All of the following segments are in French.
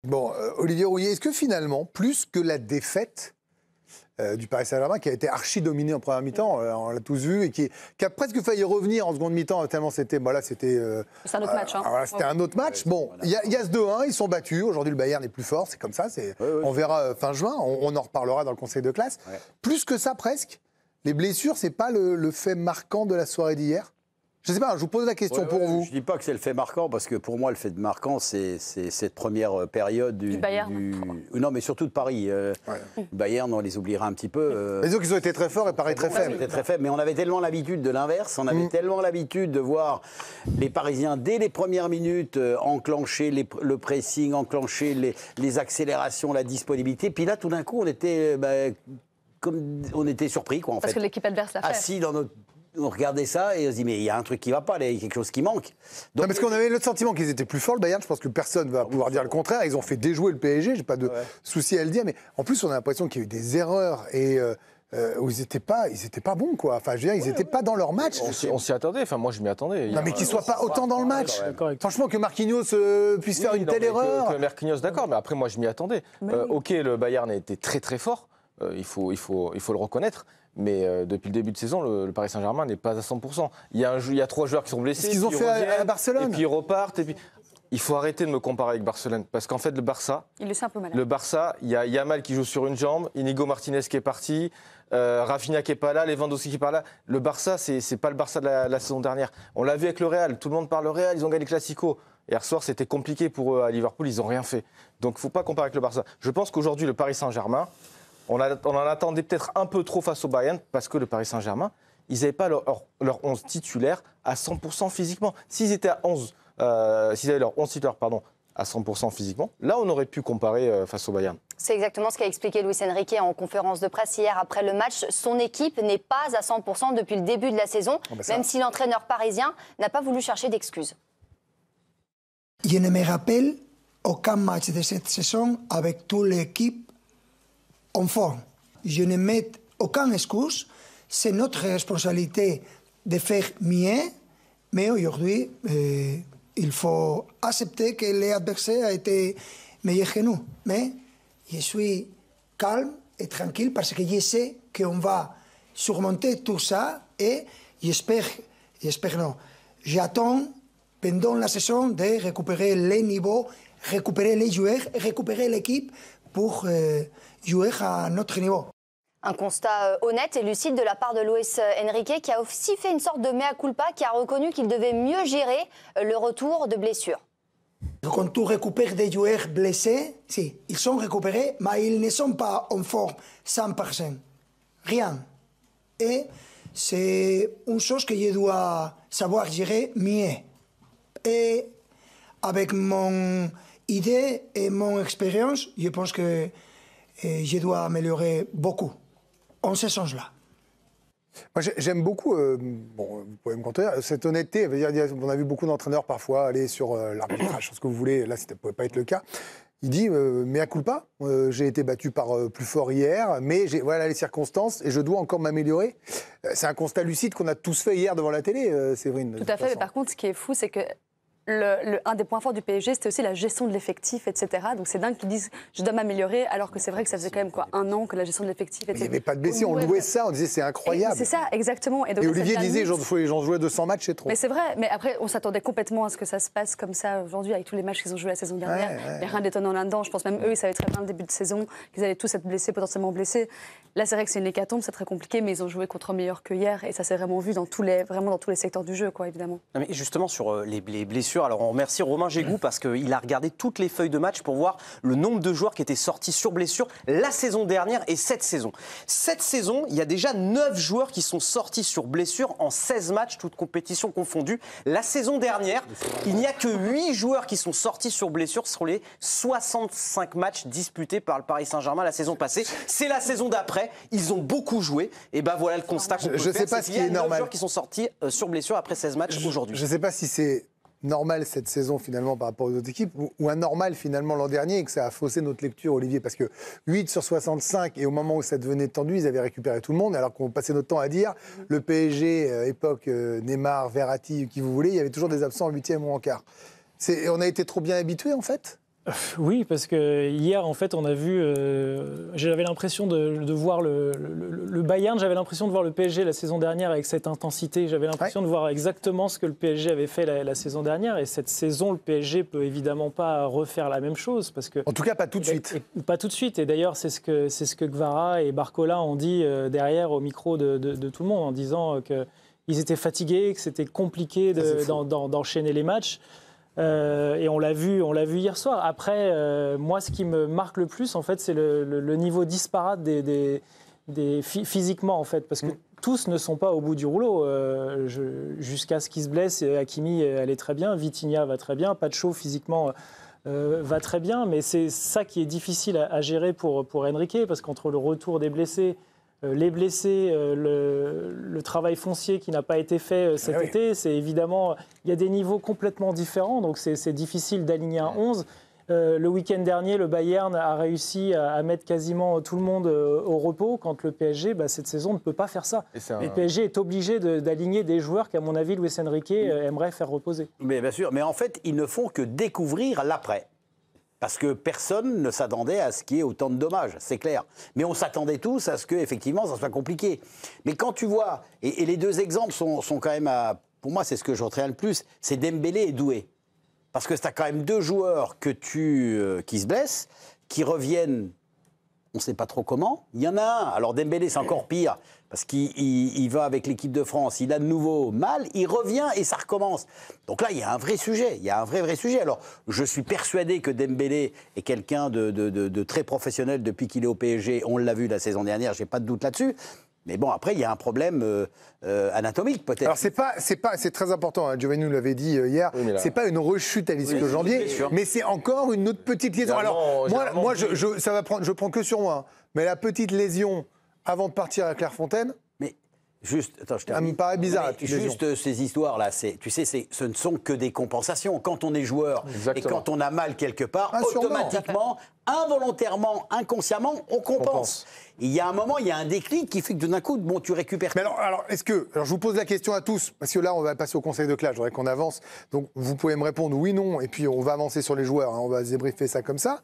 Bon, Olivier Rouillet, est-ce que finalement, plus que la défaite du Paris Saint-Germain, qui a été archi-dominé en première mi-temps, on l'a tous vu, et qui a presque failli revenir en seconde mi-temps, tellement c'était... Voilà, c'était c'est un autre match. Hein. Voilà, c'était un autre match. Bon, il y a ce 2-1, ils sont battus. Aujourd'hui, le Bayern est plus fort, c'est comme ça. On verra fin juin, on en reparlera dans le conseil de classe. Ouais. Plus que ça, presque, les blessures, c'est pas le fait marquant de la soirée d'hier ? Je ne sais pas, je vous pose la question pour vous. Je ne dis pas que c'est le fait marquant, parce que pour moi, le fait marquant, c'est cette première période du Bayern. Non, mais surtout de Paris. Bayern, on les oubliera un petit peu. Les autres, ils ont été très forts et Paris très faible. Très faible, mais on avait tellement l'habitude de l'inverse. On avait tellement l'habitude de voir les Parisiens, dès les premières minutes, enclencher le pressing, enclencher les accélérations, la disponibilité. Puis là, tout d'un coup, on était, comme on était surpris, quoi, en fait. Parce que l'équipe adverse l'a fait. Assis dans notre... On regardait ça et on se dit mais il y a un truc qui ne va pas, il y a quelque chose qui manque. Donc, non, parce qu'on avait le sentiment qu'ils étaient plus forts, le Bayern. Je pense que personne ne va pouvoir dire le contraire. Ils ont fait déjouer le PSG, j'ai pas de souci à le dire. Mais en plus, on a l'impression qu'il y a eu des erreurs et où ils n'étaient pas bons, quoi. Enfin, je veux dire, ils n'étaient pas dans leur match. On s'y attendait. Enfin, moi, je m'y attendais. Non, mais qu'ils ne soient pas autant dans le match. Franchement, que Marquinhos puisse faire une telle erreur. Que Marquinhos, d'accord. Mais après, moi, je m'y attendais. Ok, le Bayern a été très, très fort. Il faut le reconnaître. Mais depuis le début de saison, le Paris Saint-Germain n'est pas à 100%. Il y a 3 joueurs qui sont blessés. Ce qu'ils ont fait à Barcelone. Et puis ils repartent. Et puis... Il faut arrêter de me comparer avec Barcelone. Parce qu'en fait, le Barça, il y a Yamal qui joue sur une jambe, Inigo Martinez qui est parti, Rafinha qui n'est pas là, Lewandowski qui n'est pas là. Le Barça, c'est pas le Barça de la saison dernière. On l'a vu avec le Real. Tout le monde parle le Real. Ils ont gagné le Classico. Hier soir, c'était compliqué pour eux à Liverpool. Ils n'ont rien fait. Donc il ne faut pas comparer avec le Barça. Je pense qu'aujourd'hui, le Paris Saint-Germain, on en attendait peut-être un peu trop face au Bayern parce que le Paris Saint-Germain, ils n'avaient pas leur 11 titulaire à 100% physiquement. S'ils étaient à 11, s'ils avaient leur 11 titulaire à 100% physiquement, là, on aurait pu comparer face au Bayern. C'est exactement ce qu'a expliqué Luis Enrique en conférence de presse hier après le match. Son équipe n'est pas à 100% depuis le début de la saison, même si l'entraîneur parisien n'a pas voulu chercher d'excuses. Je ne me rappelle aucun match de cette saison avec toute l'équipe en forme. Je ne mets aucune excuse. C'est notre responsabilité de faire mieux, mais aujourd'hui, il faut accepter que l'adversaire a été meilleur que nous. Mais je suis calme et tranquille parce que je sais qu'on va surmonter tout ça et j'espère non. J'attends pendant la saison de récupérer les niveaux, récupérer les joueurs, récupérer l'équipe pour jouer à notre niveau. Un constat honnête et lucide de la part de Luis Enrique qui a aussi fait une sorte de mea culpa, qui a reconnu qu'il devait mieux gérer le retour de blessures. Quand tu récupères des joueurs blessés, si, ils sont récupérés, mais ils ne sont pas en forme 100%. Rien. Et c'est une chose que je dois savoir gérer mieux. Et avec mon idée et mon expérience, je pense que je dois améliorer beaucoup en ce sens-là. Moi, j'aime beaucoup, bon, vous pouvez me contredire, cette honnêteté. On a vu beaucoup d'entraîneurs parfois aller sur l'arbitrage, ce que vous voulez. Là, ça ne pouvait pas être le cas. Il dit, mea culpa, j'ai été battu par plus fort hier, mais voilà les circonstances et je dois encore m'améliorer. C'est un constat lucide qu'on a tous fait hier devant la télé, Séverine. Tout à fait, mais par contre, ce qui est fou, c'est que un des points forts du PSG, c'était aussi la gestion de l'effectif, etc. Donc c'est dingue qu'ils disent je dois m'améliorer, alors que c'est vrai que ça faisait quand même un an que la gestion de l'effectif était. Il n'y avait pas de blessés, on louait ça, on disait c'est incroyable. C'est ça, exactement. Et Olivier disait j'en jouais 200 matchs, c'est trop. Mais c'est vrai, mais après on s'attendait complètement à ce que ça se passe comme ça aujourd'hui avec tous les matchs qu'ils ont joués la saison dernière. Il n'y a rien d'étonnant là-dedans. Je pense même eux, ils savaient très bien le début de saison qu'ils allaient tous être blessés, potentiellement blessés. Là c'est vrai que c'est une hécatombe, c'est très compliqué, mais ils ont joué contre meilleur que hier et ça s'est vraiment vu dans tous les secteurs du jeu, quoi, évidemment. Non, mais justement sur les blessures, alors on remercie Romain Gégou parce qu'il a regardé toutes les feuilles de match pour voir le nombre de joueurs qui étaient sortis sur blessure la saison dernière et cette saison. Cette saison, il y a déjà 9 joueurs qui sont sortis sur blessure en 16 matchs, toutes compétitions confondues. La saison dernière, il n'y a que 8 joueurs qui sont sortis sur blessure sur les 65 matchs disputés par le Paris Saint-Germain la saison passée. C'est la saison d'après, ils ont beaucoup joué. Et ben voilà le constat qu'on peut faire. Je ne sais pas ce qui est normal. Il y a 9 joueurs qui sont sortis sur blessure après 16 matchs aujourd'hui. Je ne sais pas si c'est normal cette saison finalement par rapport aux autres équipes ou anormal finalement l'an dernier et que ça a faussé notre lecture, Olivier, parce que 8 sur 65 et au moment où ça devenait tendu, ils avaient récupéré tout le monde alors qu'on passait notre temps à dire le PSG, époque Neymar, Verratti, qui vous voulez, il y avait toujours des absents en 8e ou en quart. On a été trop bien habitués en fait. Oui, parce que hier, en fait, on a vu. J'avais l'impression de voir le Bayern. J'avais l'impression de voir le PSG la saison dernière avec cette intensité. J'avais l'impression de voir exactement ce que le PSG avait fait la saison dernière. Et cette saison, le PSG peut évidemment pas refaire la même chose, parce que. En tout cas, pas tout de suite. Pas tout de suite. Et d'ailleurs, c'est ce que Kvara et Barcola ont dit derrière au micro de tout le monde, en disant qu'ils étaient fatigués, que c'était compliqué d'enchaîner les matchs. Et on l'a vu hier soir. Après, moi, ce qui me marque le plus, en fait, c'est le niveau disparate physiquement, en fait, parce que tous ne sont pas au bout du rouleau. Jusqu'à ce qu'ils se blessent, Hakimi allait très bien, Vitinha va très bien, Pacho physiquement va très bien, mais c'est ça qui est difficile à gérer pour Enrique, parce qu'entre le retour des blessés, les blessés, le travail foncier qui n'a pas été fait cet été, c'est évidemment, il y a des niveaux complètement différents, donc c'est difficile d'aligner un 11. Le week-end dernier, le Bayern a réussi à mettre quasiment tout le monde au repos, quand le PSG, cette saison, ne peut pas faire ça. Le PSG est obligé d'aligner des joueurs qu'à mon avis, Luis Enrique aimerait faire reposer. Mais bien sûr, mais en fait, ils ne font que découvrir l'après. Parce que personne ne s'attendait à ce qu'il y ait autant de dommages, c'est clair. Mais on s'attendait tous à ce que, effectivement, ça soit compliqué. Mais quand tu vois, et les deux exemples sont quand même, pour moi, c'est ce que je retiens le plus, c'est Dembélé et Doué. Parce que tu as quand même deux joueurs qui se blessent, qui reviennent, on ne sait pas trop comment. Il y en a un, alors Dembélé, c'est encore pire, parce qu'il va avec l'équipe de France, il a de nouveau mal, il revient et ça recommence. Donc là, il y a un vrai sujet, il y a un vrai sujet. Alors, je suis persuadé que Dembélé est quelqu'un de très professionnel depuis qu'il est au PSG, on l'a vu la saison dernière, je n'ai pas de doute là-dessus. Mais bon, après, il y a un problème anatomique, peut-être. Alors, c'est très important, hein, Giovanni nous l'avait dit hier, oui, c'est pas une rechute à l'issue de janvier, mais c'est encore une autre petite liaison. Alors, moi je prends que sur moi, hein, mais la petite lésion avant de partir à Clairefontaine... Juste, attends, ça me paraît bizarre. Juste ces histoires-là, tu sais, ce ne sont que des compensations. Quand on est joueur et quand on a mal quelque part, automatiquement, involontairement, inconsciemment, on compense. Il y a un moment, il y a un déclic qui fait que d'un coup, bon, tu récupères. Mais alors, je vous pose la question à tous, parce que là, on va passer au conseil de classe. Je voudrais qu'on avance. Donc, vous pouvez me répondre oui, non, et puis on va avancer sur les joueurs. Hein, on va débriefer ça comme ça.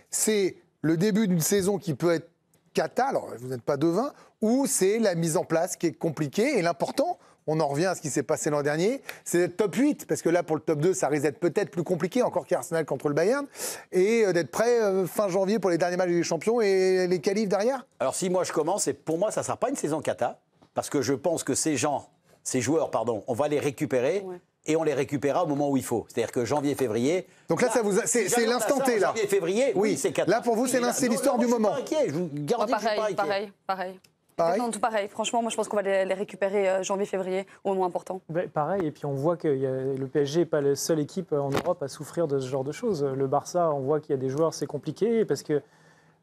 C'est le début d'une saison qui peut être cata, alors vous n'êtes pas devin, ou c'est la mise en place qui est compliquée. Et l'important, on en revient à ce qui s'est passé l'an dernier, c'est d'être top 8, parce que là, pour le top 2, ça risque d'être peut-être plus compliqué, encore qu'Arsenal contre le Bayern, et d'être prêt fin janvier pour les derniers matchs des champions et les qualifs derrière. Alors si moi je commence, et pour moi, ça ne sera pas une saison cata, parce que je pense que ces joueurs, on va les récupérer. Ouais. Et on les récupérera au moment où il faut. C'est-à-dire que janvier-février... Donc là, c'est l'instant T, là. Janvier-février, oui, c'est 4. Là, pour vous, c'est l'histoire du moment. Je vous garantis que je suis pas inquiet. Pareil. Tout pareil. Franchement, moi, je pense qu'on va les récupérer janvier-février, au moment important. Pareil, et puis on voit que le PSG n'est pas la seule équipe en Europe à souffrir de ce genre de choses. Le Barça, on voit qu'il y a des joueurs, c'est compliqué, parce que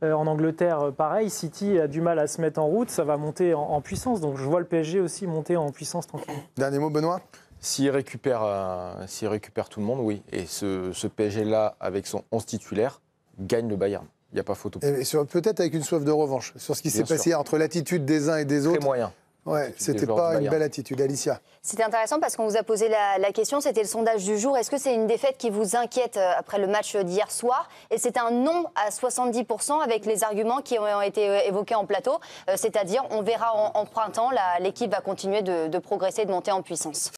en Angleterre, pareil, City a du mal à se mettre en route, ça va monter en puissance. Donc je vois le PSG aussi monter en puissance tranquille. Dernier mot, Benoît ? S'il récupère tout le monde, oui. Et ce PSG-là, avec son 11 titulaire, gagne le Bayern. Il n'y a pas photo. Et peut-être avec une soif de revanche sur ce qui s'est passé hier entre l'attitude des uns et des autres. Très moyen. Ouais, c'était pas une belle attitude. Alicia. C'était intéressant parce qu'on vous a posé la question, c'était le sondage du jour. Est-ce que c'est une défaite qui vous inquiète après le match d'hier soir? Et c'est un non à 70% avec les arguments qui ont été évoqués en plateau. C'est-à-dire, on verra en printemps, l'équipe va continuer de progresser, de monter en puissance.